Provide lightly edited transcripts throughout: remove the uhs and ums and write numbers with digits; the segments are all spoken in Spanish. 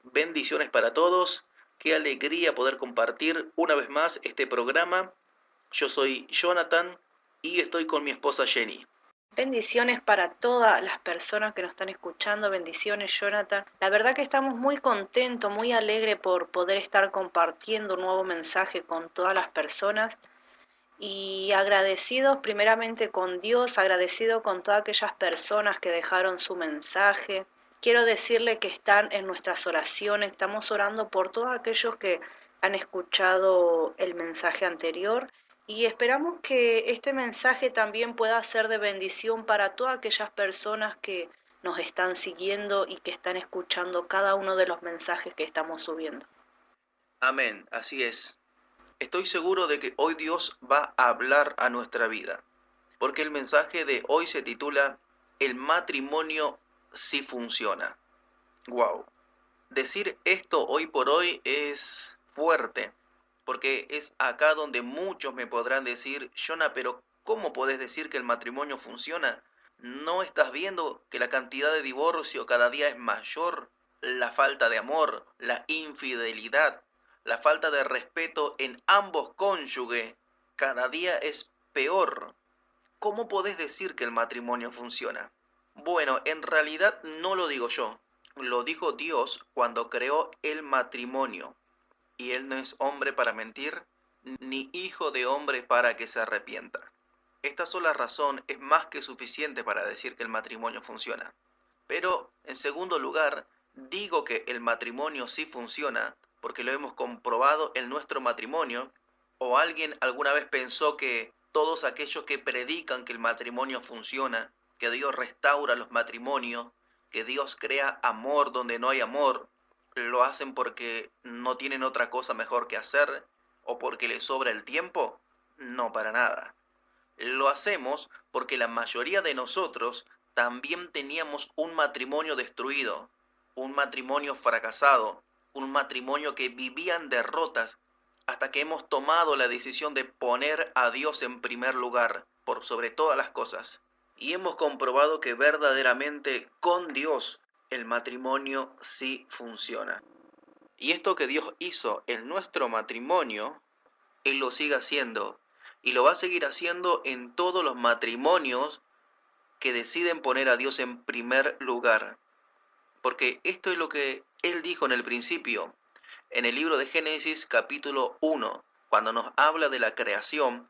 Bendiciones para todos. Qué alegría poder compartir una vez más este programa. Yo soy Jonathan y estoy con mi esposa Jenny. Bendiciones para todas las personas que nos están escuchando. Bendiciones, Jonathan. La verdad que estamos muy contentos, muy alegres por poder estar compartiendo un nuevo mensaje con todas las personas y agradecidos primeramente con Dios, agradecidos con todas aquellas personas que dejaron su mensaje. Quiero decirle que están en nuestras oraciones, estamos orando por todos aquellos que han escuchado el mensaje anterior y esperamos que este mensaje también pueda ser de bendición para todas aquellas personas que nos están siguiendo y que están escuchando cada uno de los mensajes que estamos subiendo. Amén, así es. Estoy seguro de que hoy Dios va a hablar a nuestra vida, porque el mensaje de hoy se titula El matrimonio sí funciona. Wow. Decir esto hoy por hoy es fuerte, porque es acá donde muchos me podrán decir, Jonah, pero ¿cómo podés decir que el matrimonio funciona? ¿No estás viendo que la cantidad de divorcio cada día es mayor? La falta de amor, la infidelidad, la falta de respeto en ambos cónyuges cada día es peor. ¿Cómo podés decir que el matrimonio funciona? Bueno, en realidad no lo digo yo, lo dijo Dios cuando creó el matrimonio, y Él no es hombre para mentir, ni hijo de hombre para que se arrepienta. Esta sola razón es más que suficiente para decir que el matrimonio funciona. Pero, en segundo lugar, digo que el matrimonio sí funciona porque lo hemos comprobado en nuestro matrimonio, o alguien alguna vez pensó que todos aquellos que predican que el matrimonio funciona, que Dios restaura los matrimonios, que Dios crea amor donde no hay amor, lo hacen porque no tienen otra cosa mejor que hacer o porque les sobra el tiempo. No, para nada. Lo hacemos porque la mayoría de nosotros también teníamos un matrimonio destruido, un matrimonio fracasado, un matrimonio que vivía en derrotas, hasta que hemos tomado la decisión de poner a Dios en primer lugar, por sobre todas las cosas. Y hemos comprobado que verdaderamente con Dios el matrimonio sí funciona. Y esto que Dios hizo en nuestro matrimonio Él lo sigue haciendo y lo va a seguir haciendo en todos los matrimonios que deciden poner a Dios en primer lugar. Porque esto es lo que Él dijo en el principio, en el libro de Génesis capítulo 1, cuando nos habla de la creación.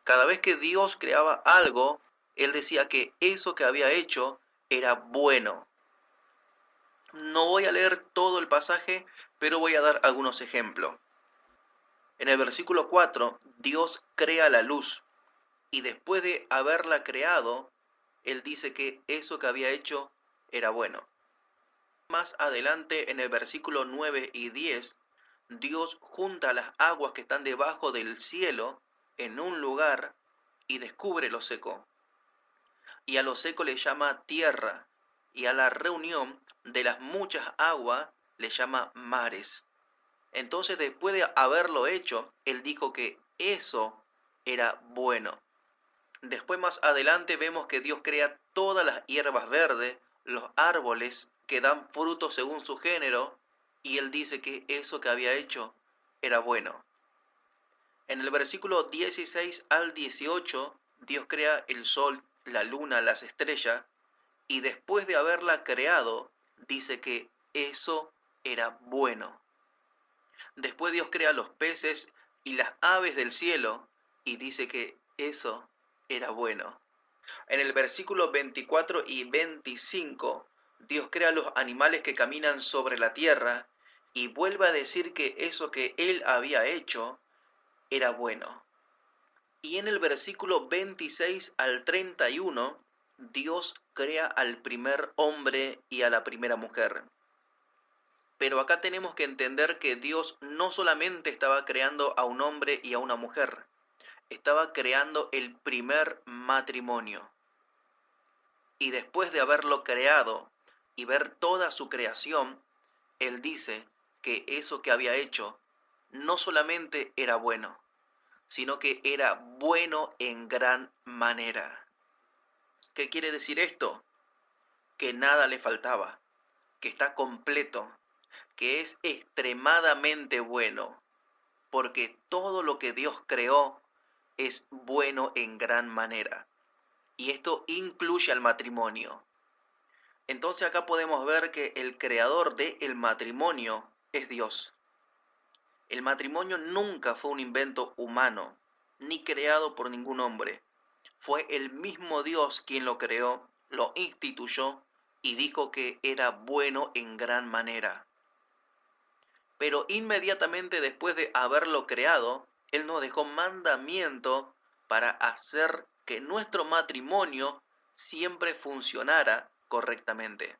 Cada vez que Dios creaba algo, Él decía que eso que había hecho era bueno. No voy a leer todo el pasaje, pero voy a dar algunos ejemplos. En el versículo 4, Dios crea la luz. Y después de haberla creado, él dice que eso que había hecho era bueno. Más adelante, en el versículo 9 y 10, Dios junta las aguas que están debajo del cielo en un lugar y descubre lo seco. Y a lo seco le llama tierra, y a la reunión de las muchas aguas le llama mares. Entonces, después de haberlo hecho, él dijo que eso era bueno. Después más adelante vemos que Dios crea todas las hierbas verdes, los árboles que dan fruto según su género, y Él dice que eso que había hecho era bueno. En el versículo 16 al 18, Dios crea el sol, la luna, las estrellas, y después de haberla creado, dice que eso era bueno. Después Dios crea los peces y las aves del cielo, y dice que eso era bueno. En el versículo 24 y 25, Dios crea los animales que caminan sobre la tierra y vuelve a decir que eso que Él había hecho era bueno. Y en el versículo 26 al 31, Dios crea al primer hombre y a la primera mujer. Pero acá tenemos que entender que Dios no solamente estaba creando a un hombre y a una mujer, estaba creando el primer matrimonio. Y después de haberlo creado y ver toda su creación, Él dice que eso que había hecho no solamente era bueno, sino que era bueno en gran manera. ¿Qué quiere decir esto? Que nada le faltaba, que está completo, que es extremadamente bueno, porque todo lo que Dios creó es bueno en gran manera. Y esto incluye al matrimonio. Entonces acá podemos ver que el creador del matrimonio es Dios. El matrimonio nunca fue un invento humano, ni creado por ningún hombre. Fue el mismo Dios quien lo creó, lo instituyó y dijo que era bueno en gran manera. Pero inmediatamente después de haberlo creado, Él nos dejó mandamiento para hacer que nuestro matrimonio siempre funcionara correctamente.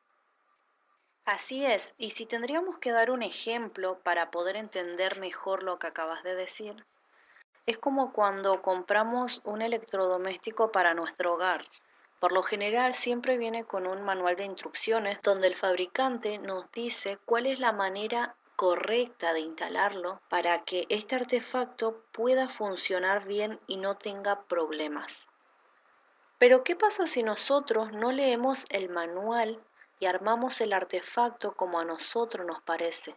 Así es, y si tendríamos que dar un ejemplo para poder entender mejor lo que acabas de decir, es como cuando compramos un electrodoméstico para nuestro hogar. Por lo general siempre viene con un manual de instrucciones donde el fabricante nos dice cuál es la manera correcta de instalarlo para que este artefacto pueda funcionar bien y no tenga problemas. Pero ¿qué pasa si nosotros no leemos el manual y armamos el artefacto como a nosotros nos parece,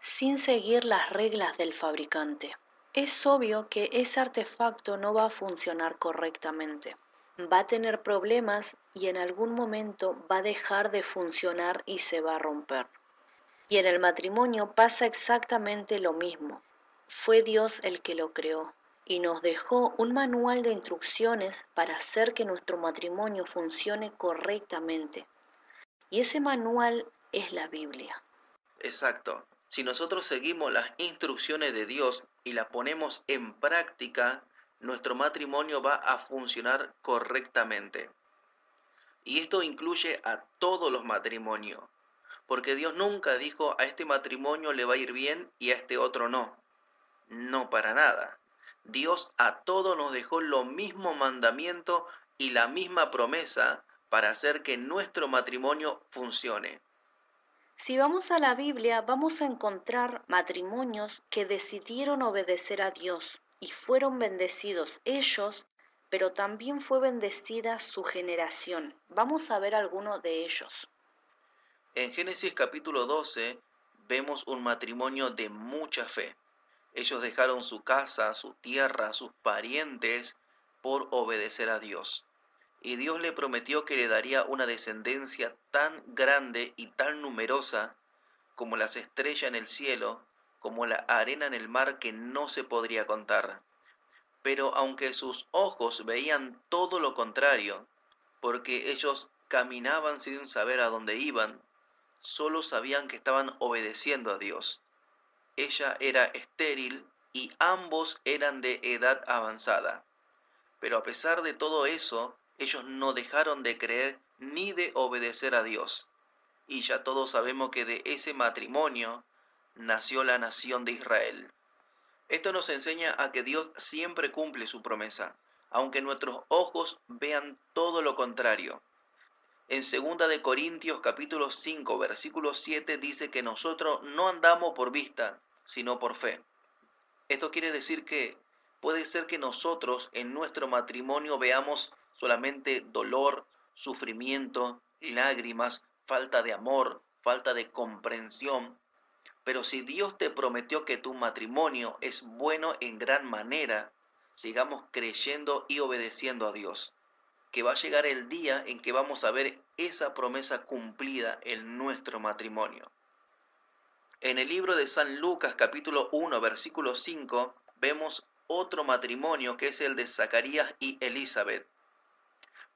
sin seguir las reglas del fabricante? Es obvio que ese artefacto no va a funcionar correctamente. Va a tener problemas y en algún momento va a dejar de funcionar y se va a romper. Y en el matrimonio pasa exactamente lo mismo. Fue Dios el que lo creó y nos dejó un manual de instrucciones para hacer que nuestro matrimonio funcione correctamente. Y ese manual es la Biblia. Exacto. Si nosotros seguimos las instrucciones de Dios y las ponemos en práctica, nuestro matrimonio va a funcionar correctamente. Y esto incluye a todos los matrimonios, porque Dios nunca dijo a este matrimonio le va a ir bien y a este otro no. No, para nada. Dios a todos nos dejó lo mismo mandamiento y la misma promesa para hacer que nuestro matrimonio funcione. Si vamos a la Biblia, vamos a encontrar matrimonios que decidieron obedecer a Dios y fueron bendecidos ellos, pero también fue bendecida su generación. Vamos a ver algunos de ellos. En Génesis capítulo 12 vemos un matrimonio de mucha fe. Ellos dejaron su casa, su tierra, sus parientes por obedecer a Dios. Y Dios le prometió que le daría una descendencia tan grande y tan numerosa como las estrellas en el cielo, como la arena en el mar que no se podría contar. Pero aunque sus ojos veían todo lo contrario, porque ellos caminaban sin saber a dónde iban, solo sabían que estaban obedeciendo a Dios. Ella era estéril y ambos eran de edad avanzada. Pero a pesar de todo eso, ellos no dejaron de creer ni de obedecer a Dios. Y ya todos sabemos que de ese matrimonio nació la nación de Israel. Esto nos enseña a que Dios siempre cumple su promesa, aunque nuestros ojos vean todo lo contrario. En 2 Corintios capítulo 5, versículo 7 dice que nosotros no andamos por vista, sino por fe. Esto quiere decir que puede ser que nosotros en nuestro matrimonio veamos solamente dolor, sufrimiento, lágrimas, falta de amor, falta de comprensión. Pero si Dios te prometió que tu matrimonio es bueno en gran manera, sigamos creyendo y obedeciendo a Dios, que va a llegar el día en que vamos a ver esa promesa cumplida en nuestro matrimonio. En el libro de San Lucas capítulo 1 versículo 5 vemos otro matrimonio que es el de Zacarías y Elizabeth.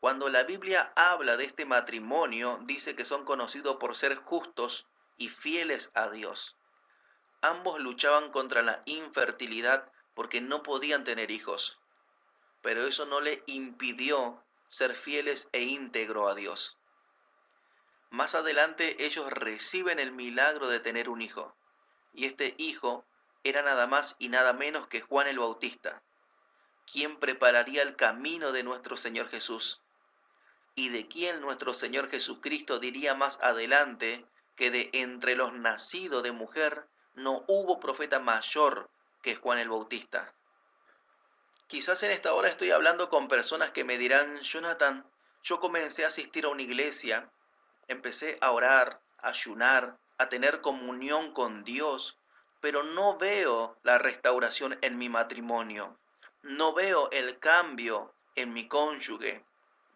Cuando la Biblia habla de este matrimonio, dice que son conocidos por ser justos y fieles a Dios. Ambos luchaban contra la infertilidad porque no podían tener hijos, pero eso no le impidió ser fieles e íntegro a Dios. Más adelante ellos reciben el milagro de tener un hijo, y este hijo era nada más y nada menos que Juan el Bautista, quien prepararía el camino de nuestro Señor Jesús, y de quien nuestro Señor Jesucristo diría más adelante que de entre los nacidos de mujer no hubo profeta mayor que Juan el Bautista. Quizás en esta hora estoy hablando con personas que me dirán, Jonathan, yo comencé a asistir a una iglesia, empecé a orar, a ayunar, a tener comunión con Dios, pero no veo la restauración en mi matrimonio, no veo el cambio en mi cónyuge.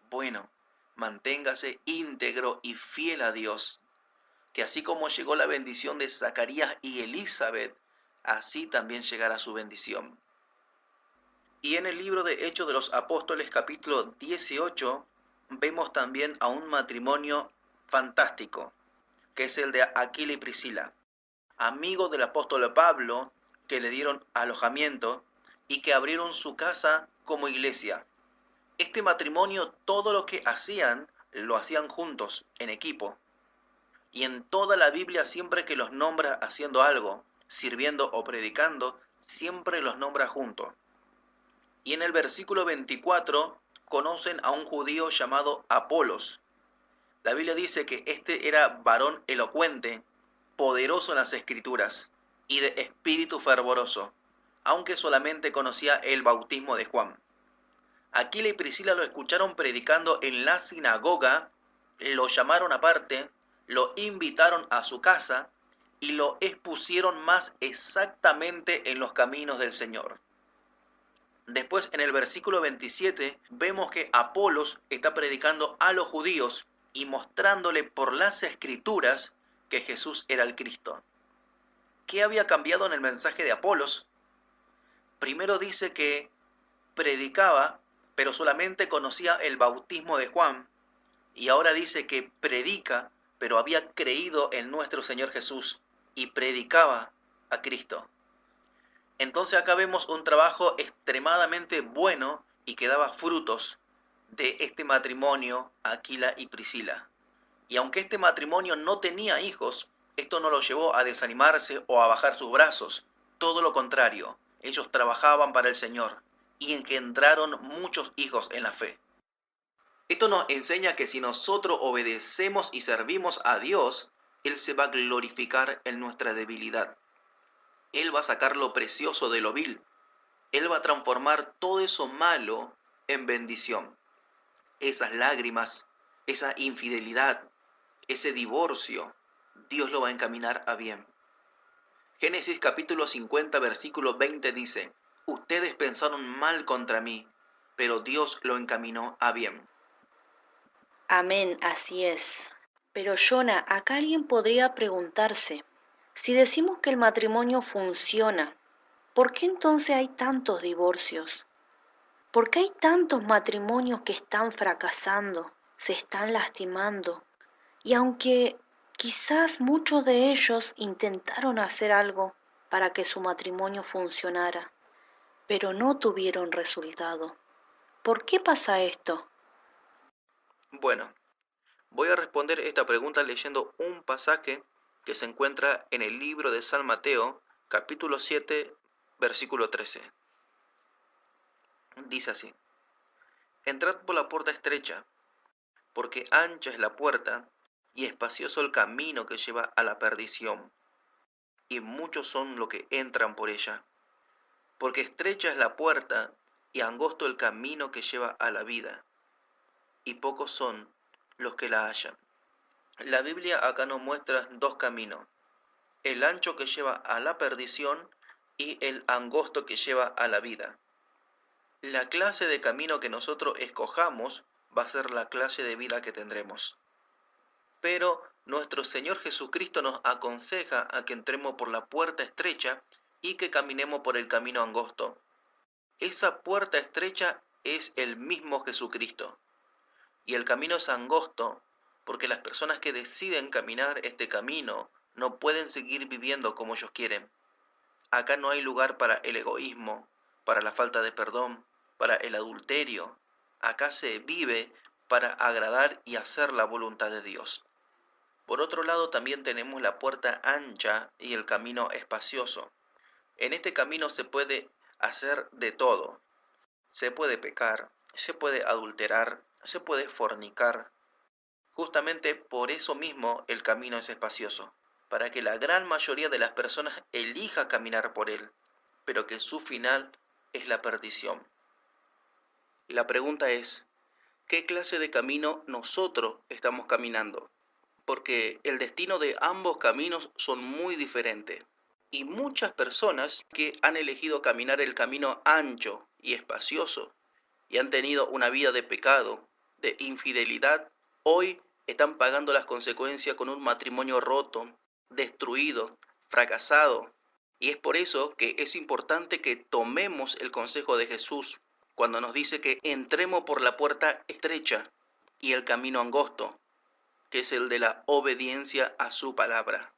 Bueno, manténgase íntegro y fiel a Dios, que así como llegó la bendición de Zacarías y Elizabeth, así también llegará su bendición. Y en el libro de Hechos de los Apóstoles capítulo 18 vemos también a un matrimonio fantástico, que es el de Aquila y Priscila, amigos del apóstol Pablo, que le dieron alojamiento y que abrieron su casa como iglesia. Este matrimonio, todo lo que hacían, lo hacían juntos, en equipo. Y en toda la Biblia, siempre que los nombra haciendo algo, sirviendo o predicando, siempre los nombra juntos. Y en el versículo 24 conocen a un judío llamado Apolos. La Biblia dice que este era varón elocuente, poderoso en las escrituras y de espíritu fervoroso, aunque solamente conocía el bautismo de Juan. Aquila y Priscila lo escucharon predicando en la sinagoga, lo llamaron aparte, lo invitaron a su casa y lo expusieron más exactamente en los caminos del Señor. Después, en el versículo 27, vemos que Apolos está predicando a los judíos y mostrándole por las escrituras que Jesús era el Cristo. ¿Qué había cambiado en el mensaje de Apolos? Primero dice que predicaba, pero solamente conocía el bautismo de Juan, y ahora dice que predica, pero había creído en nuestro Señor Jesús y predicaba a Cristo. Entonces acá vemos un trabajo extremadamente bueno y que daba frutos de este matrimonio, Aquila y Priscila. Y aunque este matrimonio no tenía hijos, esto no lo llevó a desanimarse o a bajar sus brazos. Todo lo contrario, ellos trabajaban para el Señor y engendraron muchos hijos en la fe. Esto nos enseña que si nosotros obedecemos y servimos a Dios, Él se va a glorificar en nuestra debilidad. Él va a sacar lo precioso de lo vil. Él va a transformar todo eso malo en bendición. Esas lágrimas, esa infidelidad, ese divorcio, Dios lo va a encaminar a bien. Génesis capítulo 50, versículo 20 dice, ustedes pensaron mal contra mí, pero Dios lo encaminó a bien. Amén, así es. Pero Jonah, acá alguien podría preguntarse, si decimos que el matrimonio funciona, ¿por qué entonces hay tantos divorcios? ¿Por qué hay tantos matrimonios que están fracasando, se están lastimando? Y aunque quizás muchos de ellos intentaron hacer algo para que su matrimonio funcionara, pero no tuvieron resultado. ¿Por qué pasa esto? Bueno, voy a responder esta pregunta leyendo un pasaje que se encuentra en el libro de San Mateo, capítulo 7, versículo 13. Dice así, entrad por la puerta estrecha, porque ancha es la puerta y espacioso el camino que lleva a la perdición, y muchos son los que entran por ella. Porque estrecha es la puerta y angosto el camino que lleva a la vida, y pocos son los que la hallan. La Biblia acá nos muestra dos caminos, el ancho que lleva a la perdición y el angosto que lleva a la vida. La clase de camino que nosotros escojamos va a ser la clase de vida que tendremos. Pero nuestro Señor Jesucristo nos aconseja a que entremos por la puerta estrecha y que caminemos por el camino angosto. Esa puerta estrecha es el mismo Jesucristo. Y el camino es angosto porque las personas que deciden caminar este camino no pueden seguir viviendo como ellos quieren. Acá no hay lugar para el egoísmo, para la falta de perdón, para el adulterio. Acá se vive para agradar y hacer la voluntad de Dios. Por otro lado, también tenemos la puerta ancha y el camino espacioso. En este camino se puede hacer de todo. Se puede pecar, se puede adulterar, se puede fornicar. Justamente por eso mismo el camino es espacioso, para que la gran mayoría de las personas elija caminar por él, pero que su final es la perdición. La pregunta es, ¿qué clase de camino nosotros estamos caminando? porque el destino de ambos caminos son muy diferentes. Y muchas personas que han elegido caminar el camino ancho y espacioso y han tenido una vida de pecado, de infidelidad, hoy están pagando las consecuencias con un matrimonio roto, destruido, fracasado. Y es por eso que es importante que tomemos el consejo de Jesús cuando nos dice que entremos por la puerta estrecha y el camino angosto, que es el de la obediencia a su palabra.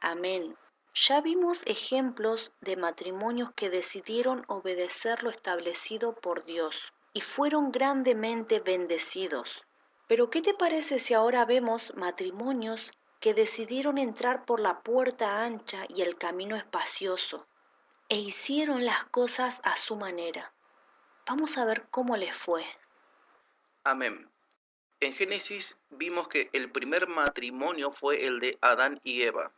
Amén. Ya vimos ejemplos de matrimonios que decidieron obedecer lo establecido por Dios y fueron grandemente bendecidos. Pero ¿qué te parece si ahora vemos matrimonios que decidieron entrar por la puerta ancha y el camino espacioso e hicieron las cosas a su manera? Vamos a ver cómo les fue. Amén. En Génesis vimos que el primer matrimonio fue el de Adán y Eva.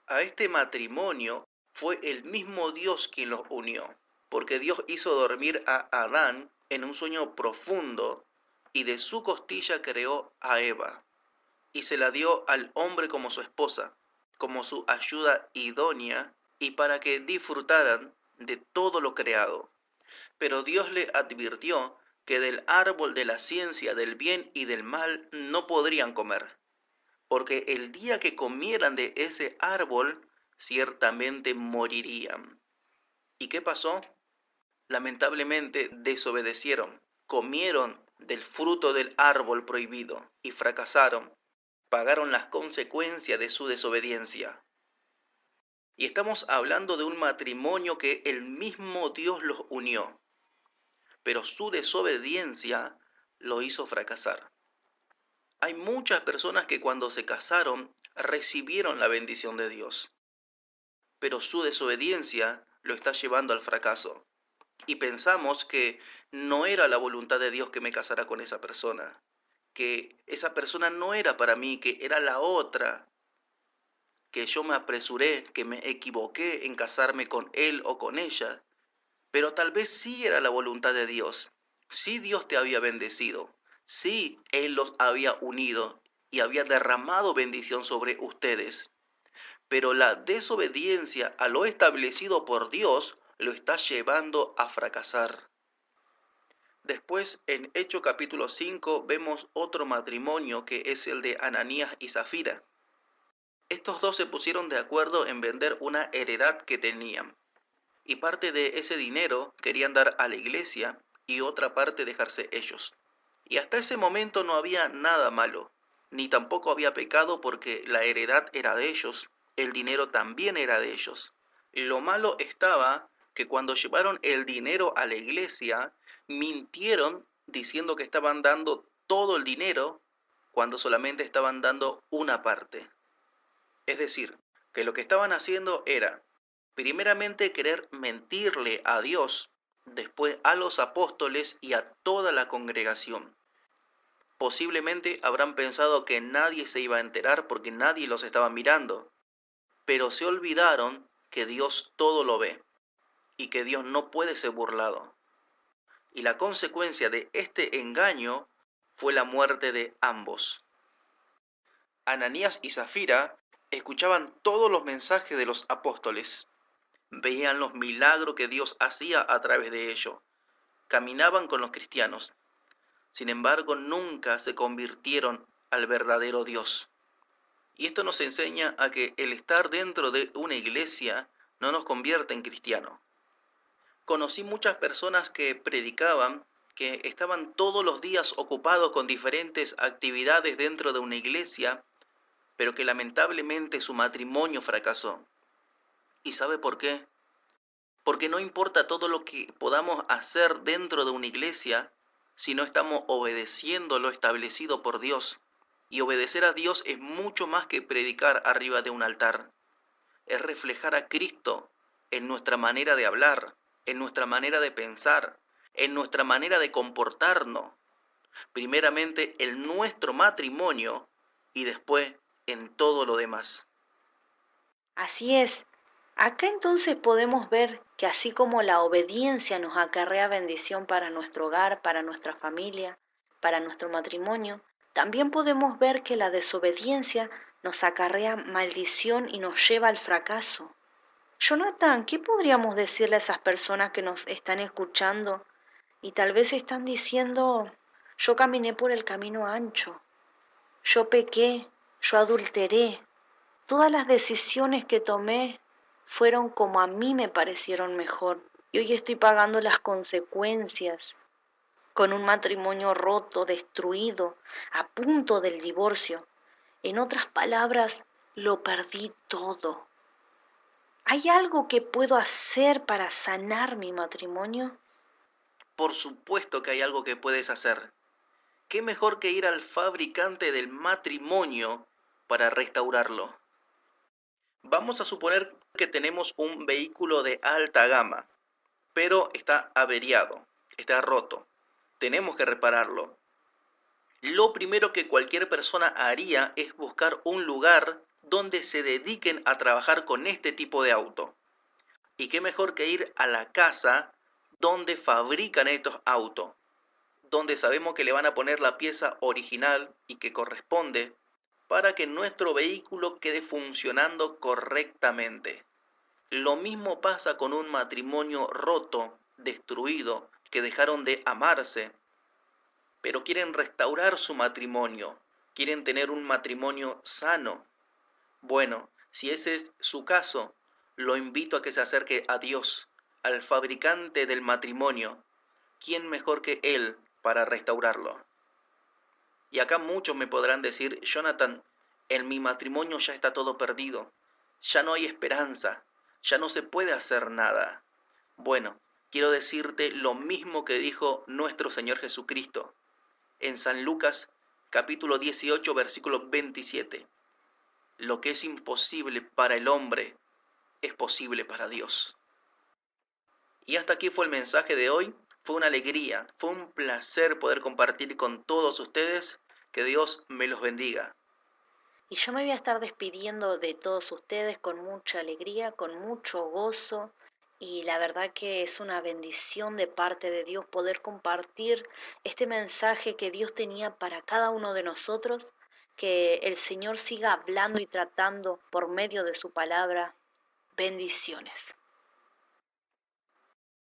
A este matrimonio fue el mismo Dios quien los unió, porque Dios hizo dormir a Adán en un sueño profundo y de su costilla creó a Eva y se la dio al hombre como su esposa, como su ayuda idónea y para que disfrutaran de todo lo creado. Pero Dios le advirtió que del árbol de la ciencia del bien y del mal no podrían comer, porque el día que comieran de ese árbol, ciertamente morirían. ¿Y qué pasó? Lamentablemente desobedecieron, comieron del fruto del árbol prohibido y fracasaron, pagaron las consecuencias de su desobediencia. Y estamos hablando de un matrimonio que el mismo Dios los unió, pero su desobediencia lo hizo fracasar. Hay muchas personas que cuando se casaron recibieron la bendición de Dios, pero su desobediencia lo está llevando al fracaso. Y pensamos que no era la voluntad de Dios que me casara con esa persona, que esa persona no era para mí, que era la otra, que yo me apresuré, que me equivoqué en casarme con él o con ella. Pero tal vez sí era la voluntad de Dios. Sí Dios te había bendecido. Sí Él los había unido y había derramado bendición sobre ustedes. Pero la desobediencia a lo establecido por Dios lo está llevando a fracasar. Después, en Hechos capítulo 5, vemos otro matrimonio que es el de Ananías y Zafira. Estos dos se pusieron de acuerdo en vender una heredad que tenían, y parte de ese dinero querían dar a la iglesia y otra parte dejarse ellos. Y hasta ese momento no había nada malo, ni tampoco había pecado porque la heredad era de ellos, el dinero también era de ellos. Lo malo estaba que cuando llevaron el dinero a la iglesia, mintieron diciendo que estaban dando todo el dinero cuando solamente estaban dando una parte. Es decir, que lo que estaban haciendo era, primeramente, querer mentirle a Dios, después a los apóstoles y a toda la congregación. Posiblemente habrán pensado que nadie se iba a enterar porque nadie los estaba mirando, pero se olvidaron que Dios todo lo ve y que Dios no puede ser burlado. Y la consecuencia de este engaño fue la muerte de ambos. Ananías y Zafira escuchaban todos los mensajes de los apóstoles, veían los milagros que Dios hacía a través de ellos, caminaban con los cristianos. Sin embargo, nunca se convirtieron al verdadero Dios. Y esto nos enseña a que el estar dentro de una iglesia no nos convierte en cristianos. Conocí muchas personas que predicaban, que estaban todos los días ocupados con diferentes actividades dentro de una iglesia, pero que lamentablemente su matrimonio fracasó. ¿Y sabe por qué? Porque no importa todo lo que podamos hacer dentro de una iglesia si no estamos obedeciendo lo establecido por Dios. Y obedecer a Dios es mucho más que predicar arriba de un altar. Es reflejar a Cristo en nuestra manera de hablar, en nuestra manera de pensar, en nuestra manera de comportarnos. Primeramente en nuestro matrimonio y después en todo lo demás. Así es. Acá entonces podemos ver que así como la obediencia nos acarrea bendición para nuestro hogar, para nuestra familia, para nuestro matrimonio, También podemos ver que la desobediencia nos acarrea maldición y nos lleva al fracaso. Jonathan, ¿qué podríamos decirle a esas personas que nos están escuchando y tal vez están diciendo, yo caminé por el camino ancho, yo pequé, yo adulteré, todas las decisiones que tomé fueron como a mí me parecieron mejor y hoy estoy pagando las consecuencias con un matrimonio roto, destruido, a punto del divorcio? En otras palabras, lo perdí todo. ¿Hay algo que puedo hacer para sanar mi matrimonio? Por supuesto que hay algo que puedes hacer. ¿Qué mejor que ir al fabricante del matrimonio para restaurarlo? Vamos a suponer que tenemos un vehículo de alta gama, pero está averiado, está roto. Tenemos que repararlo. Lo primero que cualquier persona haría es buscar un lugar donde se dediquen a trabajar con este tipo de auto. Y qué mejor que ir a la casa donde fabrican estos autos, donde sabemos que le van a poner la pieza original y que corresponde para que nuestro vehículo quede funcionando correctamente. Lo mismo pasa con un matrimonio roto, destruido, que dejaron de amarse, pero quieren restaurar su matrimonio, quieren tener un matrimonio sano. Bueno, si ese es su caso, lo invito a que se acerque a Dios, al fabricante del matrimonio. ¿Quién mejor que Él para restaurarlo? Y acá muchos me podrán decir, Jonathan, en mi matrimonio ya está todo perdido, ya no hay esperanza, ya no se puede hacer nada. Bueno, quiero decirte lo mismo que dijo nuestro Señor Jesucristo en San Lucas capítulo 18 versículo 27. Lo que es imposible para el hombre es posible para Dios. Y hasta aquí fue el mensaje de hoy. Fue una alegría, fue un placer poder compartir con todos ustedes. Que Dios me los bendiga. Y yo me voy a estar despidiendo de todos ustedes con mucha alegría, con mucho gozo. Y la verdad que es una bendición de parte de Dios poder compartir este mensaje que Dios tenía para cada uno de nosotros. Que el Señor siga hablando y tratando por medio de su palabra. Bendiciones.